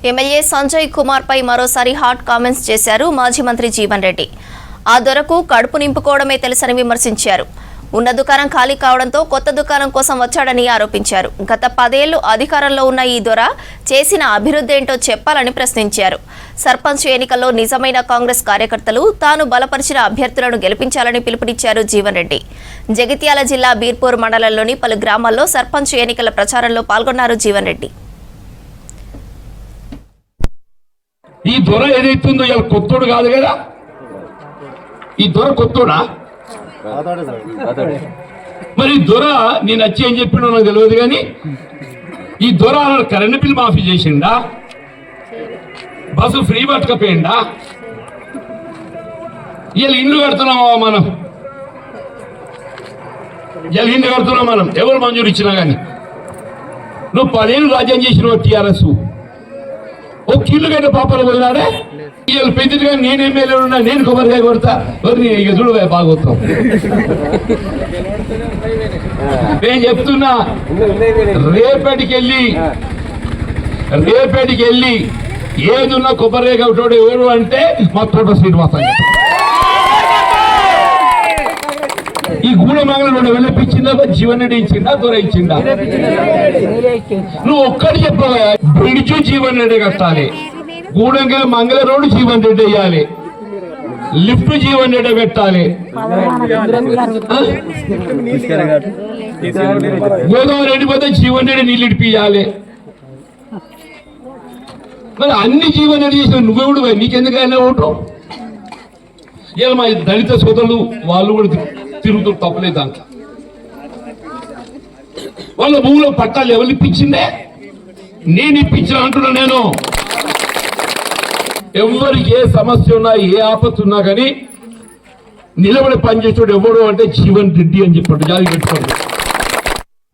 MLA Sanjay Kumar పై మరోసారి hot comments చేశారు మాజీ మంత్రి జీవన్ రెడ్డి. ఆ దొరకు కడుపు నింపుకోవడమే తెలుసని విమర్శించారు. ఉన్న దుకాణం ఖాళీ కావడంతో కొత్త దుకాణం కోసం వచ్చాడని ఆరోపించారు. గత 10 ఏళ్లు అధికారంలో ఉన్న ఈ దొర చేసిన అభివృద్ధి ఏంటో చెప్పాలని ప్రశ్నించారు. సర్పంచ్ ఎన్నికల్లో నిజమైన కాంగ్రెస్ కార్యకర్తలు తాను బలపరిచిన అభ్యర్థులను గెలిపించాలని పిలుపునిచ్చారు జీవన్ రెడ్డి. జగిత్యాల జిల్లా బీర్పూర్ మండలంలోని పలు గ్రామాల్లో సర్పంచ్ ఎన్నికల ప్రచారంలో పాల్గొన్నారు జీవన్ రెడ్డి. ఈ దొర ఏదైతుందో ఇలా కొత్తోడు కాదు కదా, ఈ దొర కొత్తోడా? మరి దొర నేను వచ్చి ఏం చెప్పినా నాకు తెలియదు, కానీ ఈ దొర కరెంట్ బిల్ మాఫీ చేసిండా, బస్సు ఫ్రీ పట్టుకపోయిందా, ఇలా ఇల్లు కడుతున్నామా మనం, ఇలా ఇల్లు కడుతున్నాం మనం ఎవరు మంజూరు ఇచ్చినా కానీ. నువ్వు 10 ఏళ్ళు రాజ్యం చేసినావు టీఆర్ఎస్, ఒక ఇల్లు కంటే పాపలు పోయినాడే. వీళ్ళు పెద్దగా నేను ఎమ్మెల్యే ఉన్నా, నేను కొబ్బరికాయ కొడతా, ఇక చూడు బాగోతాం. నేను చెప్తున్నా, రేపటికి వెళ్ళి ఏదున్నా కొబ్బరికాయ కొట్టాడు ఎవరు అంటే మా తోట శ్రీనివాస. ఈ గూడమంగళ వెళ్ళిపించిందా, జీవన్ రెడ్డి ఇచ్చిందా, దొర ఇచ్చిందా? నువ్వు ఒక్కటి చెప్పవా, బ్రిడ్జు జీవన్ రెడ్డి కట్టాలి, గూడెంగల్ మంగళ రోడ్డు జీవన్ రెడ్డి వేయాలి, లిఫ్ట్ జీవన్ రెడ్డి పెట్టాలి, గోదావరి ఎండిపోతే జీవన్ రెడ్డి నీళ్ళు ఇడిపియాలి. మరి అన్ని జీవన్ రెడ్డి చేసిన నువ్వెవడు, నీకెందుకైనా ఓటు? ఇలా మా దళిత సోదరులు వాళ్ళు కూడా తిరుగుతూ తప్పలేదు. దాంట్లో వాళ్ళ భూమిలో పట్టాలు ఎవరు ఇప్పించిందే? నేను ఇప్పించిన అంటున్నా. నేను ఎవరికి ఏ సమస్య ఉన్నా, ఏ ఆపత్తు ఉన్నా కానీ నిలబడి పనిచేసేవాడు ఎవడు అంటే జీవన్ రెడ్డి అని చెప్పాడు. జాతి పెట్టుకోండి.